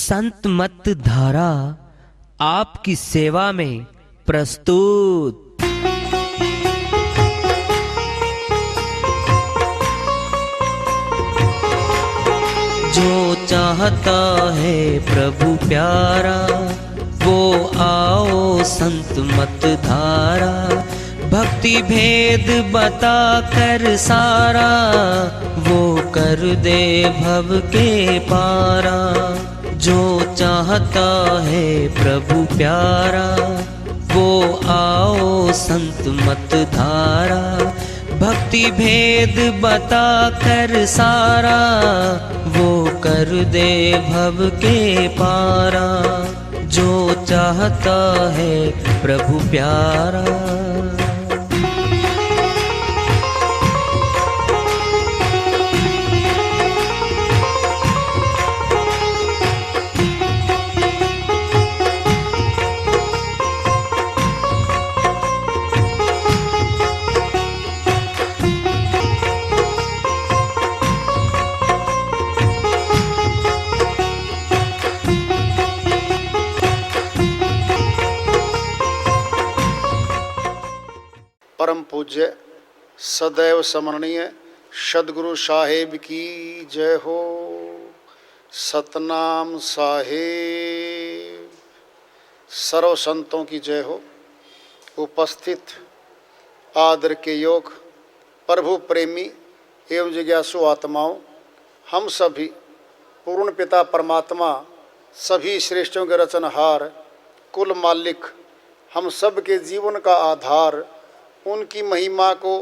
संत मत धारा आपकी सेवा में प्रस्तुत। जो चाहता है प्रभु प्यारा वो आओ संत मत धारा। भक्ति भेद बता कर सारा वो कर दे भव के पारा। जो चाहता है प्रभु प्यारा वो आओ संत मत धारा। भक्ति भेद बता कर सारा वो कर दे भव के पारा। जो चाहता है प्रभु प्यारा। परम पूज्य सदैव स्मरणीय सदगुरु साहेब की जय हो। सतनाम साहेब। सर्व संतों की जय हो। उपस्थित आदर के योग प्रभु प्रेमी एवं जिज्ञासु आत्माओं, हम सभी पूर्ण पिता परमात्मा सभी श्रेष्ठों के रचनहार कुल मालिक हम सब के जीवन का आधार उनकी महिमा को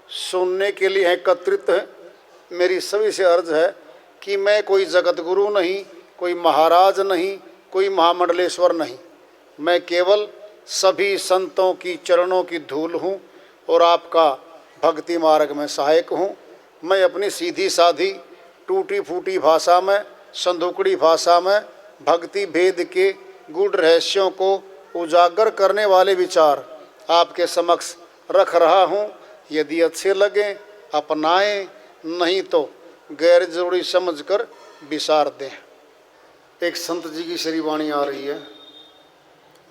सुनने के लिए एकत्रित है। मेरी सभी से अर्ज है कि मैं कोई जगत गुरु नहीं, कोई महाराज नहीं, कोई महामंडलेश्वर नहीं। मैं केवल सभी संतों की चरणों की धूल हूँ और आपका भक्ति मार्ग में सहायक हूँ। मैं अपनी सीधी साधी टूटी फूटी भाषा में, संदूकड़ी भाषा में भक्ति भेद के गूढ़ रहस्यों को उजागर करने वाले विचार आपके समक्ष रख रहा हूँ। यदि अच्छे लगे अपनाएं, नहीं तो गैर जरूरी समझकर विसार दें। एक संत जी की श्री वाणी आ रही है,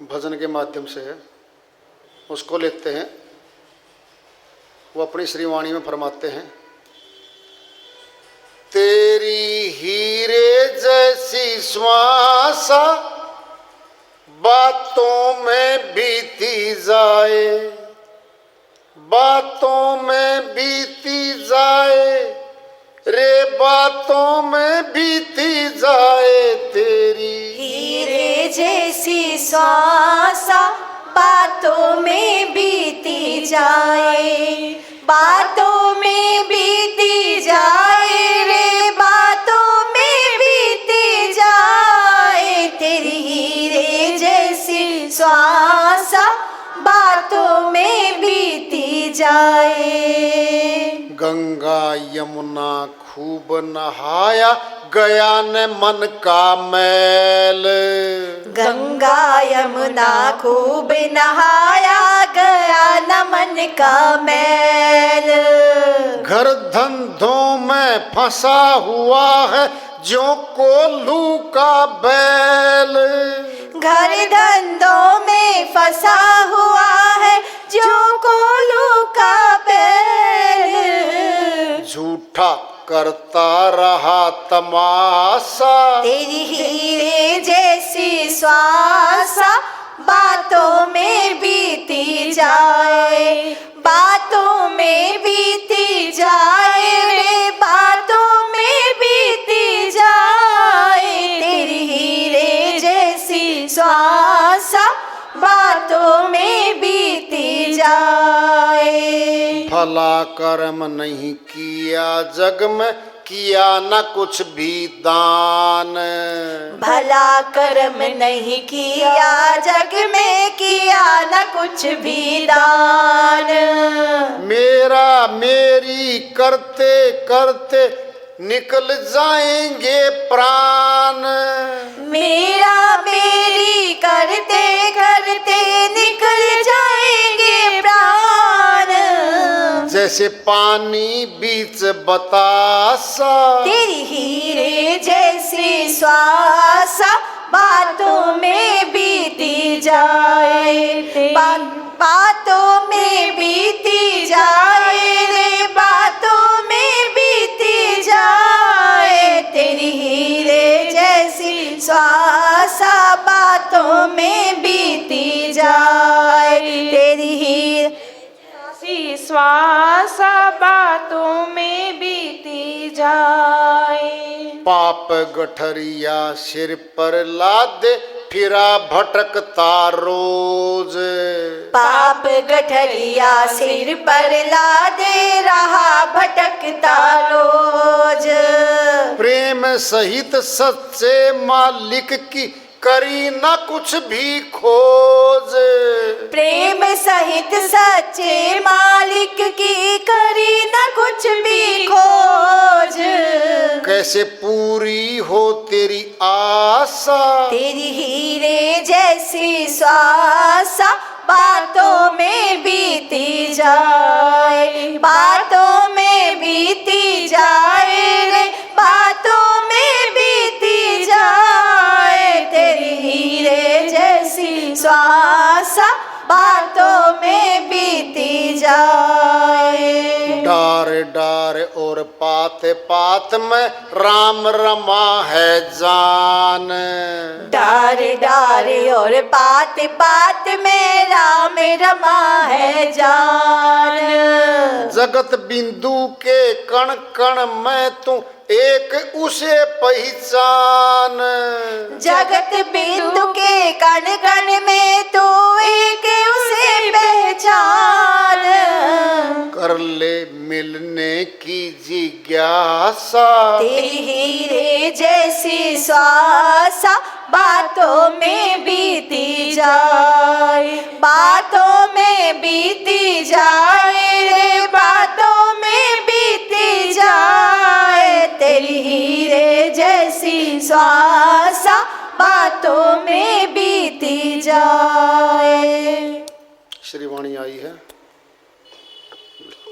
भजन के माध्यम से है, उसको लेते हैं। वो अपनी श्री वाणी में फरमाते हैं, तेरी हीरे जैसी श्वासा बातों में बीती जाए, बातों में बीती जाए रे, बातों में बीती जाए। तेरी हीरे जैसी श्वासा बातों में बीती जाए, बातों में बीती जाए रे, बातों में बीती जाए। तेरी हीरे जैसी श्वासा बातों में बीती जाए। गंगा यमुना खूब नहाया गया न मन का मैल, गंगा यमुना खूब नहाया गया न मन का मैल। घर धंधों में फंसा हुआ है जो कोल्हू का बैल, घर धंधों में फंसा हुआ है जो कोल्हू का बैल। झूठा करता रहा तमाशा, तेरी हीरे जैसी श्वासा बातों में बीती जाए, बातों में बीती जाए रे, बातों में बीती जाए। तेरी हीरे जैसी श्वासा बातों में बीती जाए। भला कर्म नहीं किया जग में, किया न कुछ भी दान, भला कर्म नहीं किया जग में, किया न कुछ भी दान। मेरा मेरी करते करते निकल जाएंगे प्राण, मेरा मेरी करते करते निकल जाएंगे प्राण। जैसे पानी बीच बतासा, तेरी हीरे जैसी श्वासा बातों में बीती जाए, बातों में बीती जाए रे, बातों में बीती जाए। तेरी हीरे जैसी श्वासा बातों में बीती जाए, तेरी हीरे श्वासा बातों में बीती जाए। पाप गठरिया सिर पर लादे फिरा भटकता रोज, पाप गठरिया सिर पर लादे रहा भटकता रोज। प्रेम सहित सच्चे मालिक की करी न कुछ भी खोज, प्रेम सहित सच्चे मालिक की करी न कुछ भी खोज। कैसे पूरी हो तेरी आशा, तेरी हीरे जैसी श्वासा बातों में बीती जाए, बातों में बीती जाए रे, बातों में बीती जाए। तेरी हीरे जैसी श्वासा बातों में बीती जाए। डार डार और पात पात में राम रमा है जान, डार डार और पात पात में राम रमा है जान। जगत बिंदु के कण कण में तू एक उसे पहचान, जगत बिंदु के कण कण में तू एक उसे पहचान। कर ले मिलने की जिज्ञासा, तेरी हीरे जैसी श्वासा बातों में बीती जाए, बातों में बीती जाए रे, बातों में बीती जाए। तेरी हीरे जैसी श्वासा बातों में बीती जाए। श्री वाणी आई है,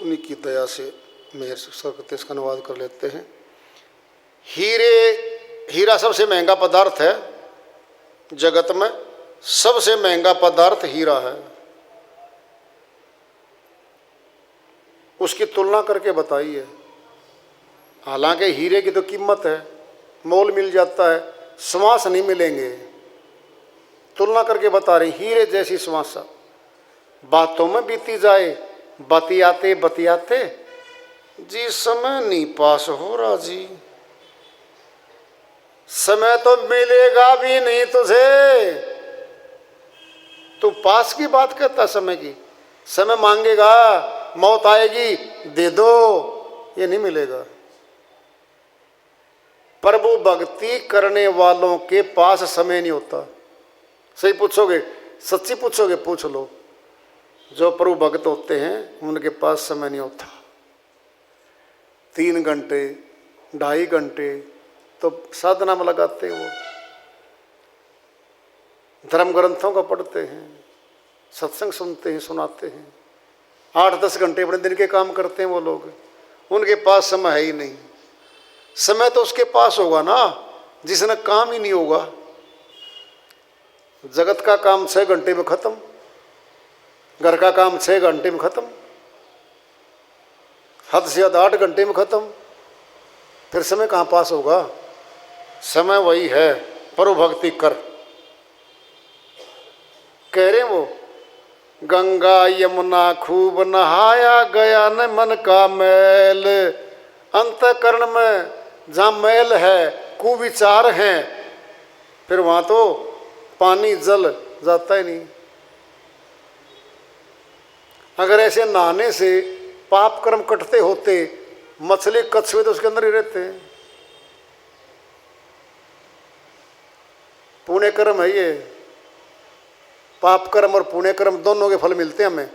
उन्हीं की दया से मेहर से इसका अनुवाद कर लेते हैं। हीरा सबसे महंगा पदार्थ है जगत में, सबसे महंगा पदार्थ हीरा है। उसकी तुलना करके बताइए। हालांकि हीरे की तो कीमत है, मोल मिल जाता है, श्वास नहीं मिलेंगे। तुलना करके बता रही, हीरे जैसी श्वासा बातों में बीती जाए, बतियाते बतियाते जी समय नहीं पास हो रहा जी। समय तो मिलेगा भी नहीं तुझे, तू पास की बात करता समय की। समय मांगेगा, मौत आएगी दे दो, ये नहीं मिलेगा। प्रभु भक्ति करने वालों के पास समय नहीं होता। सही पूछोगे, सच्ची पूछोगे, पूछ लो। जो प्रभु भक्त होते हैं उनके पास समय नहीं होता। 3 घंटे 2.5 घंटे तो साधना में लगाते हैं। वो धर्म ग्रंथों का पढ़ते हैं, सत्संग सुनते हैं, सुनाते हैं। 8-10 घंटे अपने दिन के काम करते हैं वो लोग। उनके पास समय है ही नहीं। समय तो उसके पास होगा ना जिसने काम ही नहीं होगा। जगत का काम 6 घंटे में खत्म, घर का काम 6 घंटे में खत्म, हद से हद 8 घंटे में खत्म। फिर समय कहाँ पास होगा? समय वही है, प्रभु भक्ति कर। कह रहे वो, गंगा यमुना खूब नहाया गया न मन का मैल। अंतःकरण में जहाँ मैल है, कुविचार हैं, फिर वहाँ तो पानी जल जाता ही नहीं। अगर ऐसे नहाने से पाप कर्म कटते होते, मछली कछुए तो उसके अंदर ही रहते हैं। पुण्य कर्म है ये। पाप कर्म और पुण्य कर्म दोनों के फल मिलते हैं हमें।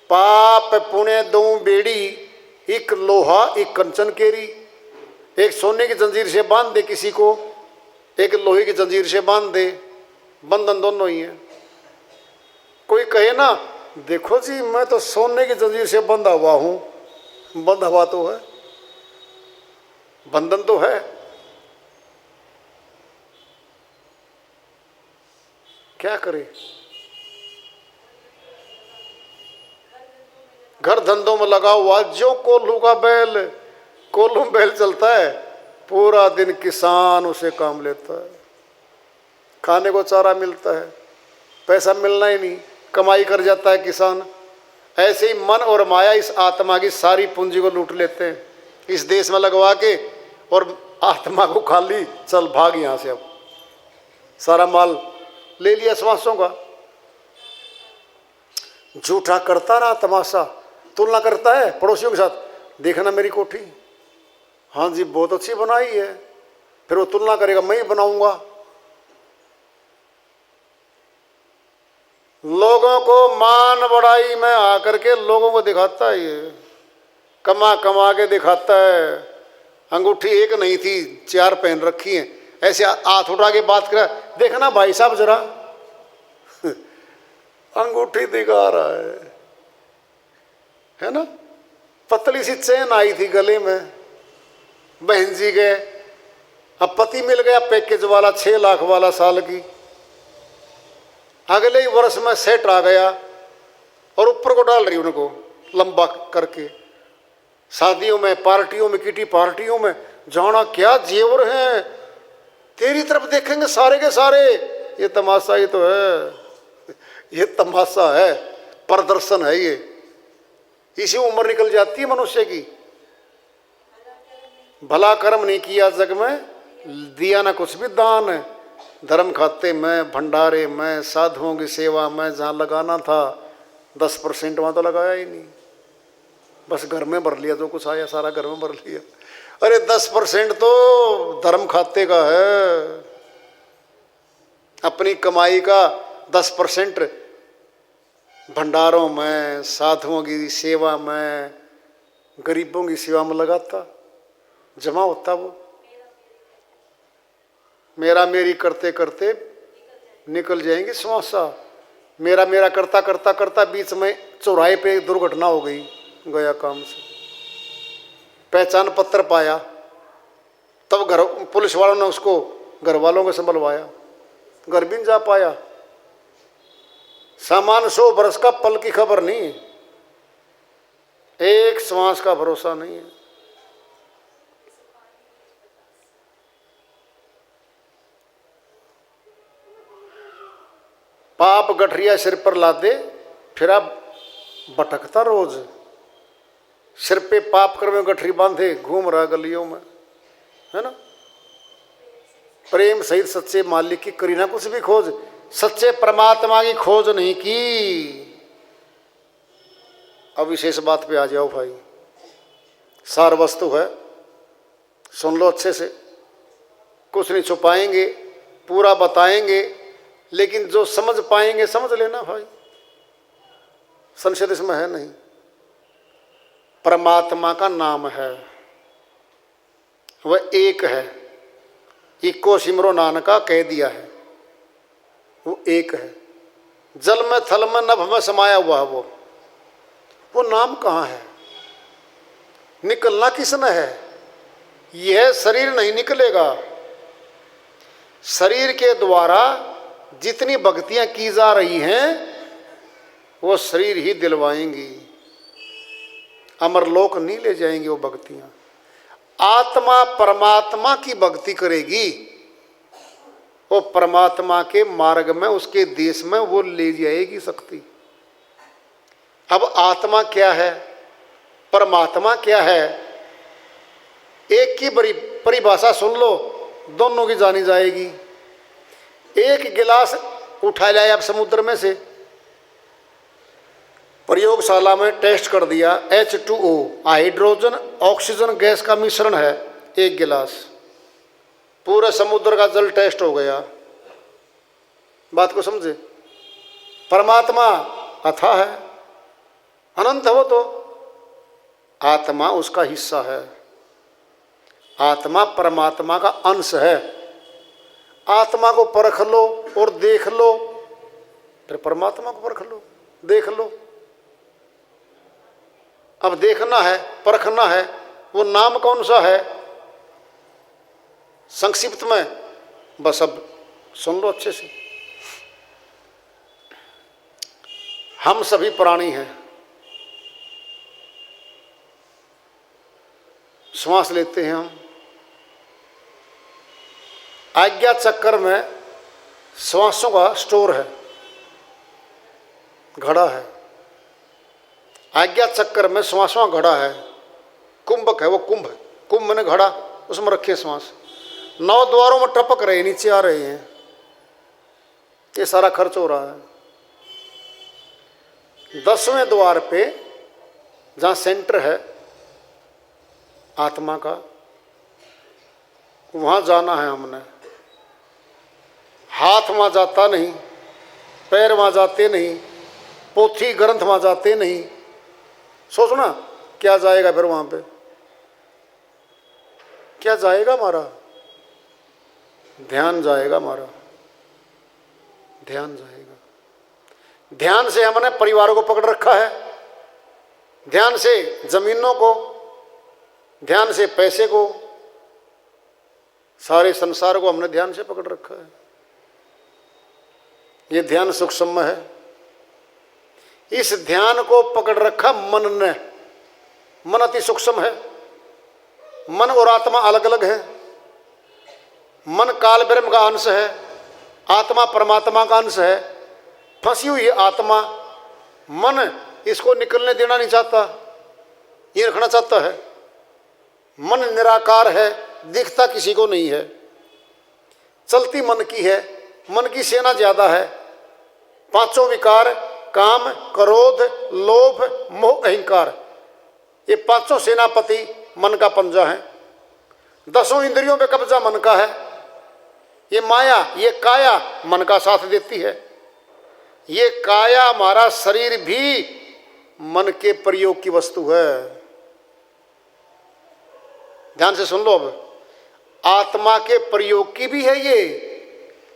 पाप पुण्य दो बेड़ी, एक लोहा एक कंचन केरी। एक सोने की जंजीर से बांध दे किसी को, एक लोहे की जंजीर से बांध दे, बंधन दोनों ही है। कोई कहे ना देखो जी, मैं तो सोने की जंजीर से बंधा हुआ हूं। बंधा हुआ तो है, बंधन तो है, क्या करे। घर धंधों में लगा हुआ, जो कोल्हू का बैल, कोल्हू बैल चलता है, पूरा दिन किसान उसे काम लेता है, खाने को चारा मिलता है, पैसा मिलना ही नहीं, कमाई कर जाता है किसान। ऐसे ही मन और माया इस आत्मा की सारी पूंजी को लूट लेते हैं, इस देश में लगवा के, और आत्मा को खाली चल भाग यहाँ से। अब सारा माल ले लिया श्वासों का। झूठा करता रहा तमाशा, तुलना करता है पड़ोसियों के साथ, देखना मेरी कोठी, हाँ जी बहुत अच्छी बनाई है, फिर वो तुलना करेगा मैं ही बनाऊंगा। लोगों को मान बढ़ाई में आकर के लोगों को दिखाता है, ये कमा कमा के दिखाता है। अंगूठी एक नहीं थी, 4 पहन रखी हैं, ऐसे हाथ उठा के बात कर, देखना भाई साहब जरा अंगूठी दिखा रहा है ना। पतली सी चेन आई थी गले में, बहन जी गए, अब पति मिल गया पैकेज वाला 6 लाख वाला साल की, अगले ही वर्ष में सेट आ गया और ऊपर को डाल रही उनको लंबा करके। शादियों में, पार्टियों में, किटी पार्टियों में जाना, क्या जेवर हैं, तेरी तरफ देखेंगे सारे के सारे। ये तमाशा ही तो है, ये तमाशा है, प्रदर्शन है ये। इसी उम्र निकल जाती है मनुष्य की। भला कर्म नहीं किया जग में, दिया ना कुछ भी दान है। धर्म खाते में, भंडारे में, साधुओं की सेवा में जहाँ लगाना था 10% वहाँ तो लगाया ही नहीं, बस घर में भर लिया, जो कुछ आया सारा घर में भर लिया। अरे 10% तो धर्म खाते का है, अपनी कमाई का 10% भंडारों में, साधुओं की सेवा में, गरीबों की सेवा में लगाता, जमा होता। वो मेरा मेरी करते करते निकल जाएंगे श्वासा। मेरा मेरा करता करता करता बीच में चौराहे पे दुर्घटना हो गई, गया काम से। पहचान पत्र पाया, तब घर पुलिस वालों ने उसको घर वालों को संभलवाया, घर भी नहीं जा पाया। सामान 100 बरस का, पल की खबर नहीं, एक श्वास का भरोसा नहीं है। पाप गठरिया सिर पर लादे, फिर आप भटकता रोज। सिर पे पाप कर में गठरी बांधे, घूम रहा गलियों में, है ना। प्रेम सहित सच्चे मालिक की करी ना कुछ भी खोज, सच्चे परमात्मा की खोज नहीं की। अब विशेष बात पे आ जाओ भाई, सार वस्तु है, सुन लो अच्छे से, कुछ नहीं छुपाएंगे, पूरा बताएंगे, लेकिन जो समझ पाएंगे समझ लेना भाई, संशय इसमें है नहीं। परमात्मा का नाम है, वह एक है, इको सिमरो नानका कह दिया है, वो एक है। जल में, थल में, नभ में समाया हुआ है वो नाम कहाँ है? निकलना किसने है? यह शरीर नहीं निकलेगा। शरीर के द्वारा जितनी भक्तियां की जा रही हैं वो शरीर ही दिलवाएंगी, अमरलोक नहीं ले जाएंगे वो भक्तियां। आत्मा परमात्मा की भक्ति करेगी, वो परमात्मा के मार्ग में, उसके देश में वो ले जाएगी शक्ति। अब आत्मा क्या है, परमात्मा क्या है, एक की बड़ी परिभाषा सुन लो, दोनों की जानी जाएगी। एक गिलास उठा लाए आप समुद्र में से, प्रयोगशाला में टेस्ट कर दिया, H2O हाइड्रोजन ऑक्सीजन गैस का मिश्रण है, एक गिलास, पूरे समुद्र का जल टेस्ट हो गया। बात को समझे? परमात्मा अथाह है, अनंत है वो तो, आत्मा उसका हिस्सा है। आत्मा परमात्मा का अंश है। आत्मा को परख लो और देख लो, फिर परमात्मा को परख लो। देख लो। अब देखना है, परखना है, वो नाम कौन सा है, संक्षिप्त में बस अब सुन लो अच्छे से। हम सभी प्राणी हैं, श्वास लेते हैं हम, आज्ञा चक्कर में श्वासों का स्टोर है, घड़ा है, आज्ञा चक्कर में श्वासों का घड़ा है, कुंभक है, वो कुंभ मैंने घड़ा, उसमें रखे श्वास, 9 द्वारों में टपक रहे, नीचे आ रहे हैं, ये सारा खर्च हो रहा है। 10वें द्वार पे जहाँ सेंटर है आत्मा का, वहाँ जाना है हमने। हाथ वहाँ जाता नहीं, पैर वहाँ जाते नहीं, पोथी ग्रंथ वहाँ जाते नहीं। सोचो ना क्या जाएगा फिर वहाँ पे, क्या जाएगा हमारा? ध्यान जाएगा हमारा, ध्यान जाएगा। ध्यान से हमने परिवारों को पकड़ रखा है, ध्यान से जमीनों को, ध्यान से पैसे को, सारे संसार को हमने ध्यान से पकड़ रखा है। ये ध्यान सूक्ष्म है। इस ध्यान को पकड़ रखा मन ने। मन अति सूक्ष्म है, मन और आत्मा अलग अलग है। मन काल ब्रह्म का अंश है, आत्मा परमात्मा का अंश है। फंसी हुई आत्मा, मन इसको निकलने देना नहीं चाहता, ये रखना चाहता है। मन निराकार है, दिखता किसी को नहीं है, चलती मन की है, मन की सेना ज्यादा है। 5 विकार, काम, क्रोध, लोभ, मोह, अहंकार, ये 5 सेनापति मन का पंजा है। 10 इंद्रियों पे कब्जा मन का है। ये माया, ये काया मन का साथ देती है। ये काया हमारा शरीर भी मन के प्रयोग की वस्तु है। ध्यान से सुन लो। अब आत्मा के प्रयोग की भी है ये,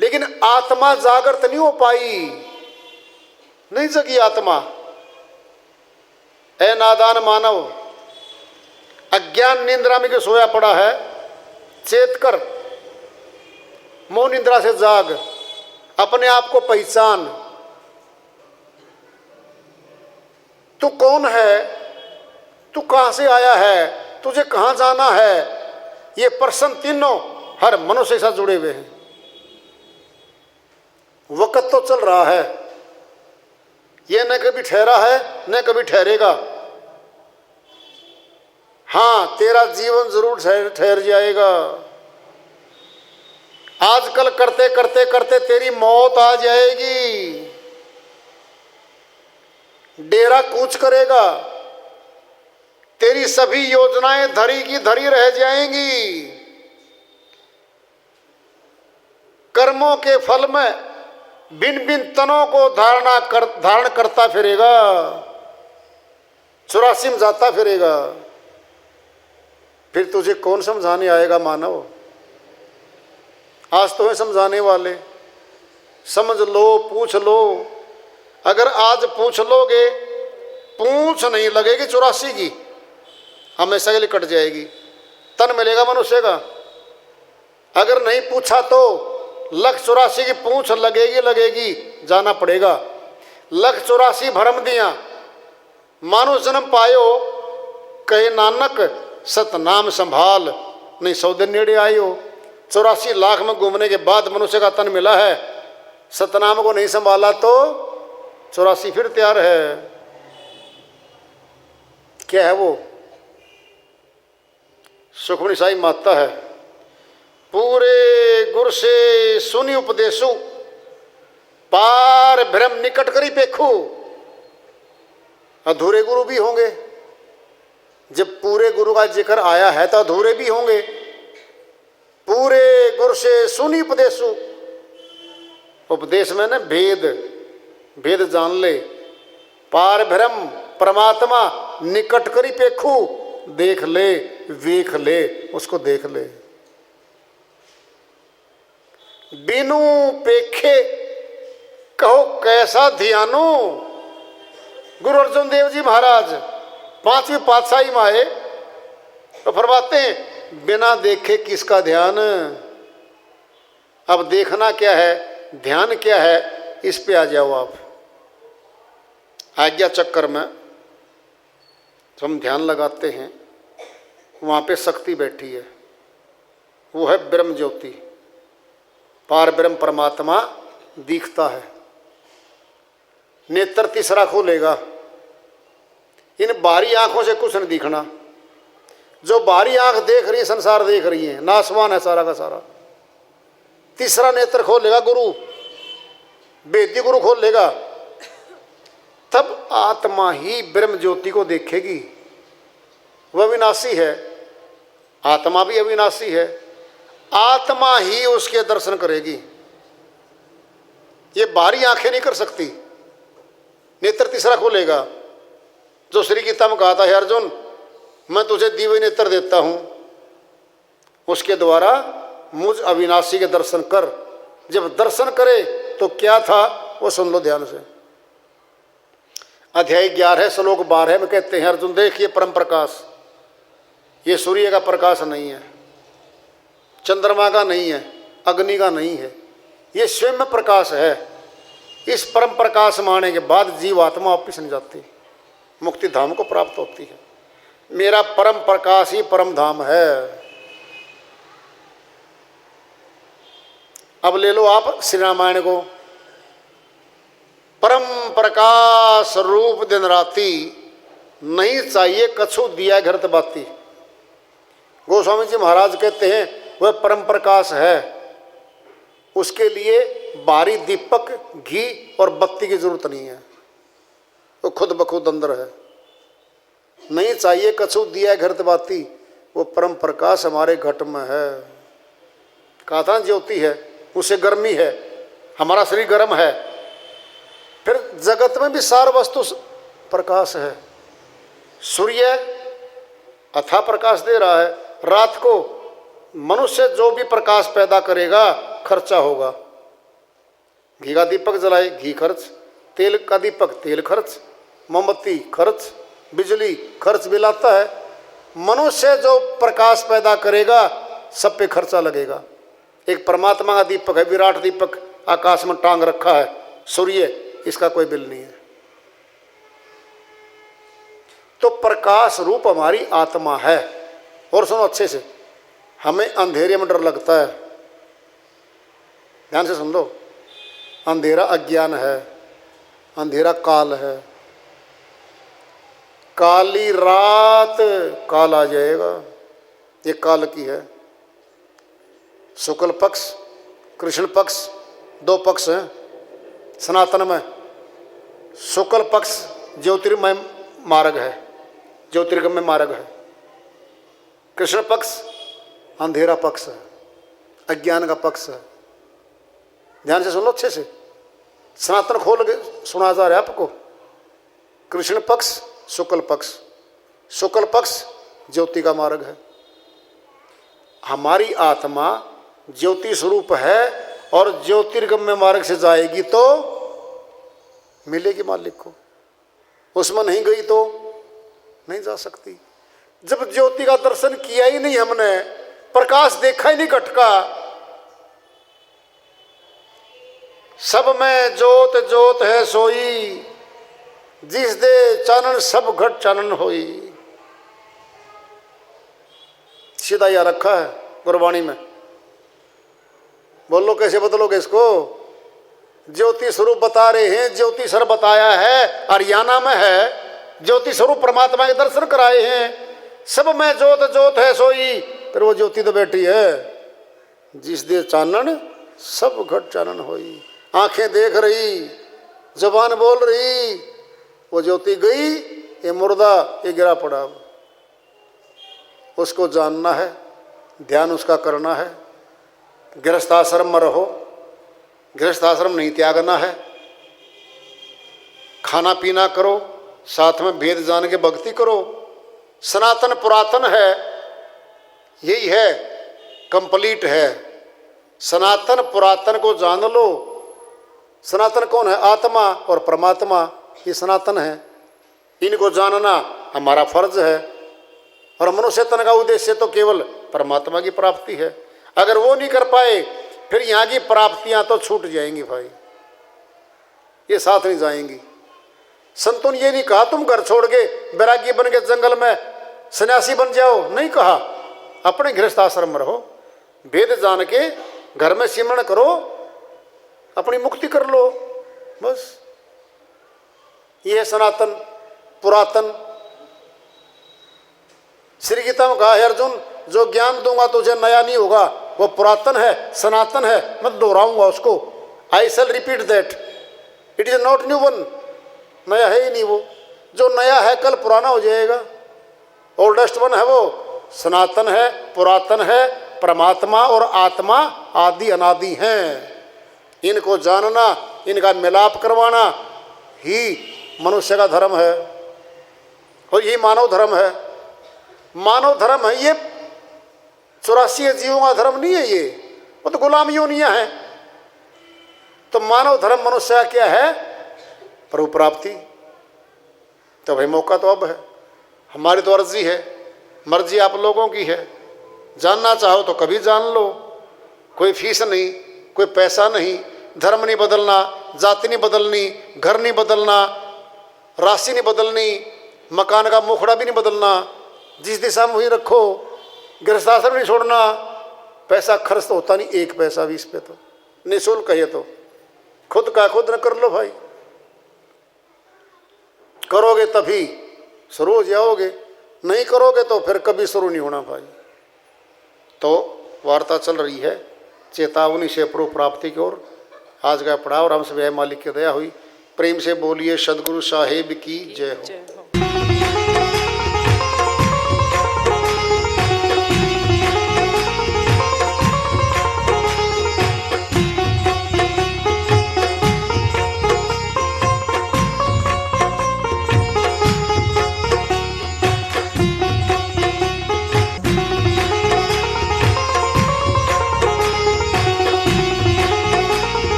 लेकिन आत्मा जागृत नहीं हो पाई, नहीं जगी आत्मा। ए नादान मानव, अज्ञान निंद्रा में जो सोया पड़ा है, चेत कर, मौन निंद्रा से जाग, अपने आप को पहचान। तू कौन है, तू कहां से आया है, तुझे कहां जाना है, ये प्रश्न तीनों हर मनुष्य के साथ जुड़े हुए हैं। वक्त तो चल रहा है, ये न कभी ठहरा है न कभी ठहरेगा। हाँ, तेरा जीवन जरूर ठहर जाएगा। आजकल करते करते करते तेरी मौत आ जाएगी, डेरा कूच करेगा, तेरी सभी योजनाएं धरी की धरी रह जाएंगी। कर्मों के फल में भिन्न भिन्न तनों को धारण करता फिरेगा, 84 में जाता फिरेगा। फिर तुझे कौन समझाने आएगा मानव? आज तो है समझाने वाले, समझ लो, पूछ लो। अगर आज पूछ लोगे, पूछ नहीं लगेगी 84 की, हमेशा के लिए कट जाएगी। तन मिलेगा मनुष्य का। अगर नहीं पूछा तो 184 की पूछ लगेगी, जाना पड़ेगा। 184 भरम दिया, मानो जन्म पायो, कहे नानक सतनाम संभाल, नहीं 100 दिन नेड़े आयो। 84 लाख में घूमने के बाद मनुष्य का तन मिला है, सतनाम को नहीं संभाला तो 84 फिर तैयार है। क्या है वो? सुखमणि साई माता है, पूरे गुर से सुनी उपदेशु, पार भ्रम निकट करी पेखू। अधूरे गुरु भी होंगे, जब पूरे गुरु का जिक्र आया है तो अधूरे भी होंगे। पूरे गुर से सुनी उपदेशु, उपदेश में ना भेद, भेद जान ले। पार ब्रह्म परमात्मा निकट करी पेखू, देख ले, वेख ले, उसको देख ले। बिनु पेखे कहो कैसा ध्यानो, गुरु अर्जुन देव जी महाराज 5वीं पातशाही में आए तो फरमाते हैं बिना देखे किसका ध्यान। अब देखना क्या है, ध्यान क्या है, इस पे आ जाओ आप। आज्ञा चक्कर में जब हम ध्यान लगाते हैं वहाँ पे शक्ति बैठी है, वो है ब्रह्म ज्योति, पार ब्रह्म परमात्मा दिखता है। नेत्र तीसरा खोलेगा, इन बाहरी आंखों से कुछ नहीं दिखना। जो बाहरी आंख देख रही है, संसार देख रही है, नासवान है सारा का सारा। तीसरा नेत्र खोलेगा गुरु, वेदी गुरु खोलेगा, तब आत्मा ही ब्रह्म ज्योति को देखेगी। वह अविनाशी है, आत्मा भी अविनाशी है, आत्मा ही उसके दर्शन करेगी। ये बाहरी आंखें नहीं कर सकती। नेत्र तीसरा खोलेगा, जो श्री गीता में कहा था, हे अर्जुन मैं तुझे दिव्य नेत्र देता हूं, उसके द्वारा मुझ अविनाशी के दर्शन कर। जब दर्शन करे तो क्या था वो सुन लो ध्यान से। अध्याय 11 श्लोक 12 में कहते हैं, अर्जुन देखिए परम प्रकाश, ये सूर्य का प्रकाश नहीं है, चंद्रमा का नहीं है, अग्नि का नहीं है, ये स्वयं प्रकाश है। इस परम प्रकाश में आने के बाद जीव आत्मा वापिस नहीं जाती, मुक्ति धाम को प्राप्त होती है। मेरा परम प्रकाश ही परम धाम है। अब ले लो आप श्री रामायण को, परम प्रकाश रूप दिन राती, नहीं चाहिए कछु दिया घृत बाती। गोस्वामी जी महाराज कहते हैं वह परम प्रकाश है, उसके लिए बारी दीपक घी और बत्ती की जरूरत नहीं है, वो खुद बखुद अंदर है। नहीं चाहिए कछु दिया घृत बाती, वो परम प्रकाश हमारे घट में है। कहा था ज्योति है, उसे गर्मी है, हमारा शरीर गर्म है। फिर जगत में भी सार वस्तु प्रकाश है। सूर्य अथा प्रकाश दे रहा है, रात को मनुष्य जो भी प्रकाश पैदा करेगा खर्चा होगा। घी का दीपक जलाए घी खर्च, तेल का दीपक तेल खर्च, मोमबत्ती खर्च, बिजली खर्च भी लाता है। मनुष्य जो प्रकाश पैदा करेगा सब पे खर्चा लगेगा। एक परमात्मा का दीपक है, विराट दीपक आकाश में टांग रखा है सूर्य, इसका कोई बिल नहीं है। तो प्रकाश रूप हमारी आत्मा है। और सुनो अच्छे से, हमें अंधेरे में डर लगता है, ध्यान से सुन लो। अंधेरा अज्ञान है, अंधेरा काल है। काली रात काल आ जाएगा, ये काल की है। शुक्ल पक्ष कृष्ण पक्ष दो पक्ष हैं सनातन में। शुक्ल पक्ष ज्योतिर्मय मार्ग है, ज्योतिर्गम्य मार्ग है। कृष्ण पक्ष अंधेरा पक्ष है, अज्ञान का पक्ष है। ध्यान से सुन लो अच्छे से, सनातन खोल के सुना जा रहा है आपको। कृष्ण पक्ष शुक्ल पक्ष, शुक्ल पक्ष ज्योति का मार्ग है। हमारी आत्मा ज्योति स्वरूप है और ज्योतिर्गम्य मार्ग से जाएगी तो मिलेगी मालिक को, उसमें नहीं गई तो नहीं जा सकती। जब ज्योति का दर्शन किया ही नहीं हमने, प्रकाश देखा ही नहीं घट का, सब में जोत जोत है सोई, जिस दे चानन सब घट चानन होई। सीधा यह रखा है गुरबाणी में, बोलो कैसे बदलोगे इसको। ज्योति स्वरूप बता रहे हैं, ज्योति सर बताया है, हरियाणा में है। ज्योति स्वरूप परमात्मा के दर्शन कराए हैं। सब में जोत जोत है सोई, फिर वो ज्योति तो बैठी है। जिस दे चानन सब घट चानन होई। आंखें देख रही, जुबान बोल रही, वो ज्योति गई, ये मुर्दा ये गिरा पड़ा। उसको जानना है, ध्यान उसका करना है। गृहस्थाश्रम में रहो, गृहस्थाश्रम नहीं त्यागना है। खाना पीना करो, साथ में भेद जान के भक्ति करो। सनातन पुरातन है, यही है, कंप्लीट है। सनातन पुरातन को जान लो। सनातन कौन है? आत्मा और परमात्मा, ये सनातन है। इनको जानना हमारा फर्ज है। और मनुष्य तन का उद्देश्य तो केवल परमात्मा की प्राप्ति है। अगर वो नहीं कर पाए फिर यहाँ की प्राप्तियां तो छूट जाएंगी भाई, ये साथ नहीं जाएंगी। संतों ने ये नहीं कहा तुम घर छोड़ के बैरागी बन के जंगल में सन्यासी बन जाओ, नहीं कहा। अपने गृहस्थ आश्रम में रहो, वेद जान के घर में सिमरण करो, अपनी मुक्ति कर लो, बस। ये है सनातन पुरातन। श्री गीता में कहा है अर्जुन, जो ज्ञान दूंगा तुझे नया नहीं होगा, वो पुरातन है, सनातन है, मैं दोहराऊंगा उसको। I shall repeat that, it is not new one. नया है ही नहीं वो, जो नया है कल पुराना हो जाएगा। ओल्डेस्ट वन है वो, सनातन है, पुरातन है, परमात्मा और आत्मा आदि अनादि हैं। इनको जानना, इनका मिलाप करवाना ही मनुष्य का धर्म है और यही मानव धर्म है। मानव धर्म है ये, 84 जीवों का धर्म नहीं है ये, वो तो गुलाम योनियां हैं। तो मानव धर्म मनुष्य का क्या है? प्रभु प्राप्ति। तो भाई मौका तो अब है, हमारी तो अर्जी है, मर्जी आप लोगों की है। जानना चाहो तो कभी जान लो, कोई फीस नहीं, कोई पैसा नहीं, धर्म नहीं बदलना, जाति नहीं बदलनी, घर नहीं बदलना, राशि नहीं बदलनी, मकान का मुखड़ा भी नहीं बदलना, जिस दिशा में वही रखो, गृहस्थाश्रम नहीं छोड़ना। पैसा खर्च तो होता नहीं, एक पैसा भी इस पे तो निःशुल्क है। तो खुद का खुद न कर लो भाई, करोगे तभी शुरू हो जाओगे, नहीं करोगे तो फिर कभी शुरू नहीं होना भाई। तो वार्ता चल रही है चेतावनी से प्रभु प्राप्ति की ओर। आज का पड़ाव राम से मालिक की दया हुई। प्रेम से बोलिए सदगुरु साहेब की जय हो।